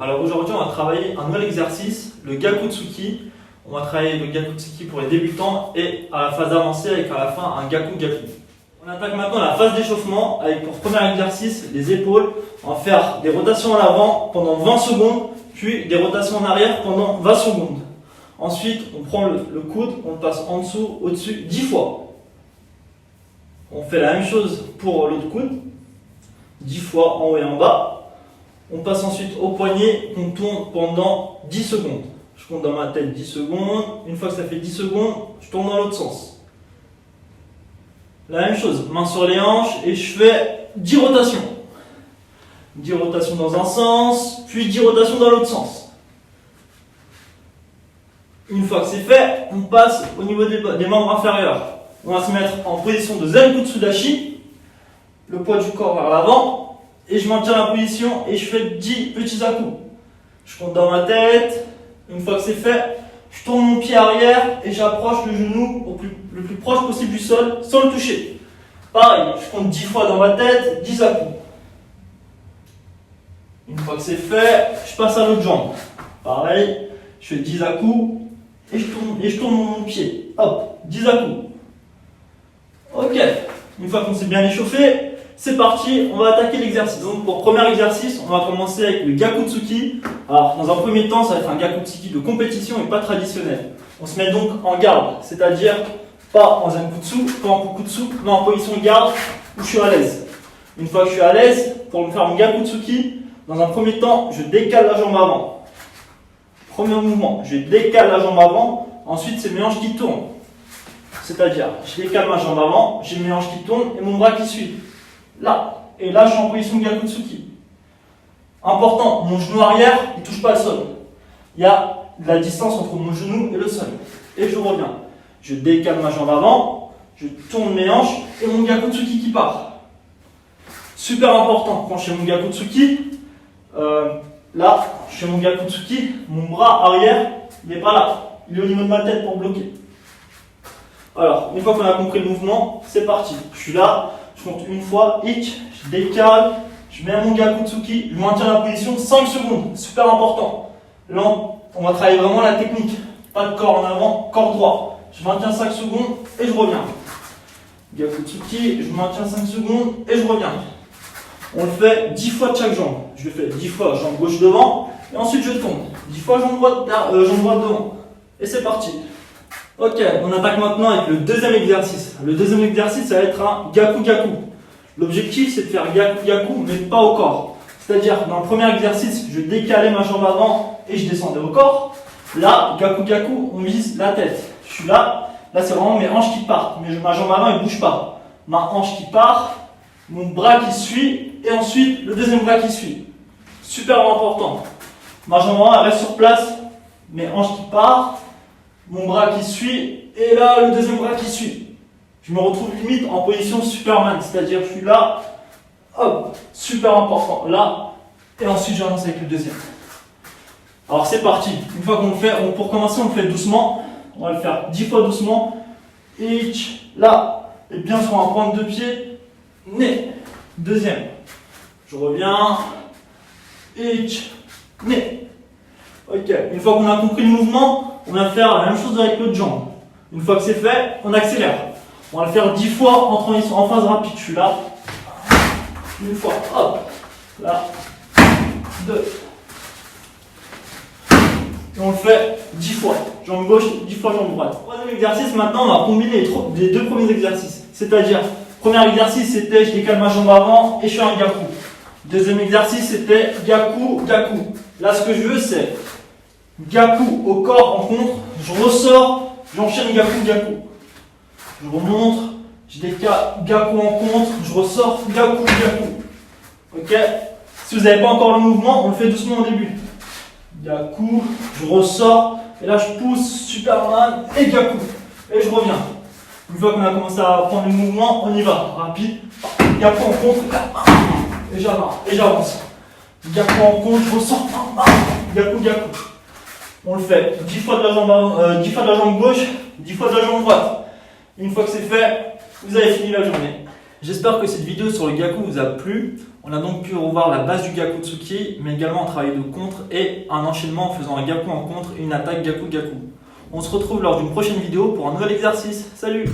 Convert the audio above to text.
Alors aujourd'hui, on va travailler un nouvel exercice, le Gakutsuki. On va travailler le Gakutsuki pour les débutants et à la phase avancée avec à la fin un Gaku-Gaku. On attaque maintenant la phase d'échauffement avec pour premier exercice les épaules. On va faire des rotations en avant pendant 20 secondes, puis des rotations en arrière pendant 20 secondes. Ensuite, on prend le coude, on le passe en dessous, au-dessus 10 fois. On fait la même chose pour l'autre coude, 10 fois en haut et en bas. On passe ensuite au poignet, on tourne pendant 10 secondes. Je compte dans ma tête 10 secondes. Une fois que ça fait 10 secondes, je tourne dans l'autre sens. La même chose, main sur les hanches et je fais 10 rotations. 10 rotations dans un sens, puis 10 rotations dans l'autre sens. Une fois que c'est fait, on passe au niveau des membres inférieurs. On va se mettre en position de Zen Kutsudashi, le poids du corps vers l'avant, et je maintiens la position et je fais 10 petits à-coups. Je compte dans ma tête. Une fois que c'est fait, je tourne mon pied arrière et j'approche le genou le plus proche possible du sol sans le toucher. Pareil, je compte 10 fois dans ma tête, 10 à-coups. Une fois que c'est fait, je passe à l'autre jambe. Pareil, je fais 10 à-coups et je tourne mon pied. Hop, 10 à-coups. Ok, une fois qu'on s'est bien échauffé, c'est parti, on va attaquer l'exercice. Donc pour premier exercice, on va commencer avec le Gakutsuki. Alors dans un premier temps, ça va être un Gakutsuki de compétition et pas traditionnel. On se met donc en garde, c'est-à-dire pas en Zenkutsu, pas en Kukutsu, mais en position de garde où je suis à l'aise. Une fois que je suis à l'aise, pour me faire mon Gakutsuki, dans un premier temps, je décale la jambe avant. Premier mouvement, je décale la jambe avant, ensuite c'est mes hanches qui tournent. C'est-à-dire, je décale ma jambe avant, j'ai mes hanches qui tournent et mon bras qui suit. Là, et là je suis en position de Gakutsuki. Important, mon genou arrière, il ne touche pas le sol. Il y a de la distance entre mon genou et le sol. Et je reviens. Je décale ma jambe avant, je tourne mes hanches et mon Gakutsuki qui part. Super important, quand je fais mon Gakutsuki, là, je fais mon Gakutsuki, mon bras arrière, il n'est pas là. Il est au niveau de ma tête pour bloquer. Alors, une fois qu'on a compris le mouvement, c'est parti. Je suis là, je compte une fois, ich, je décale, je mets mon Gakutsuki, je maintiens la position 5 secondes, super important. Là, on va travailler vraiment la technique. Pas de corps en avant, corps droit. Je maintiens 5 secondes et je reviens. Gakutsuki, je maintiin 5 secondes et je reviens. On le fait 10 fois de chaque jambe. Je le fais 10 fois jambe gauche devant et ensuite je tourne. 10 fois jambe droite devant. Et c'est parti. Ok, on attaque maintenant avec le deuxième exercice. Le deuxième exercice, ça va être un Gaku-Gaku. L'objectif, c'est de faire Gaku-Gaku, mais pas au corps. C'est-à-dire, dans le premier exercice, je décalais ma jambe avant et je descendais au corps. Là, Gaku-Gaku, on vise la tête. Je suis là, c'est vraiment mes hanches qui partent. Mais ma jambe avant, elle ne bouge pas. Ma hanche qui part, mon bras qui suit, et ensuite, le deuxième bras qui suit. Super important. Ma jambe avant, elle reste sur place, mes hanches qui partent. Mon bras qui suit, et là, le deuxième bras qui suit. Je me retrouve limite en position Superman, c'est-à-dire je suis là, hop, super important, là, et ensuite j'avance avec le deuxième. Alors c'est parti, une fois qu'on le fait, pour commencer on le fait doucement, on va le faire 10 fois doucement, ich, là, et bien sur un point de deux pieds, né, deuxième. Je reviens, ich, né. Ok, une fois qu'on a compris le mouvement, on va faire la même chose avec l'autre jambe. Une fois que c'est fait, on accélère. On va le faire 10 fois en phase rapide. Je suis là. Une fois, hop. Là. 2. Et on le fait 10 fois. Jambe gauche, 10 fois jambe droite. Troisième exercice, maintenant, on va combiner les deux premiers exercices. C'est-à-dire, premier exercice, c'était je décale ma jambe avant et je fais un Gaku. Deuxième exercice, c'était Gaku-Gaku. Là, ce que je veux, c'est Gaku au corps en contre, je ressors, j'enchaîne Gaku-Gaku. Je remonte, je décale Gaku en contre, je ressors Gaku-Gaku. Ok? Si vous n'avez pas encore le mouvement, on le fait doucement au début. Gaku, je ressors, et là je pousse, Superman, et Gaku. Et je reviens. Une fois qu'on a commencé à prendre le mouvement, on y va. Rapide. Gaku en contre, et j'avance. Gaku en contre, je ressors, Gaku-Gaku. On le fait 10 fois de la jambe gauche, 10 fois de la jambe droite. Une fois que c'est fait, vous avez fini la journée. J'espère que cette vidéo sur le Gaku vous a plu. On a donc pu revoir la base du Gakutsuki, mais également un travail de contre et un enchaînement en faisant un Gaku en contre et une attaque Gaku-Gaku. On se retrouve lors d'une prochaine vidéo pour un nouvel exercice. Salut!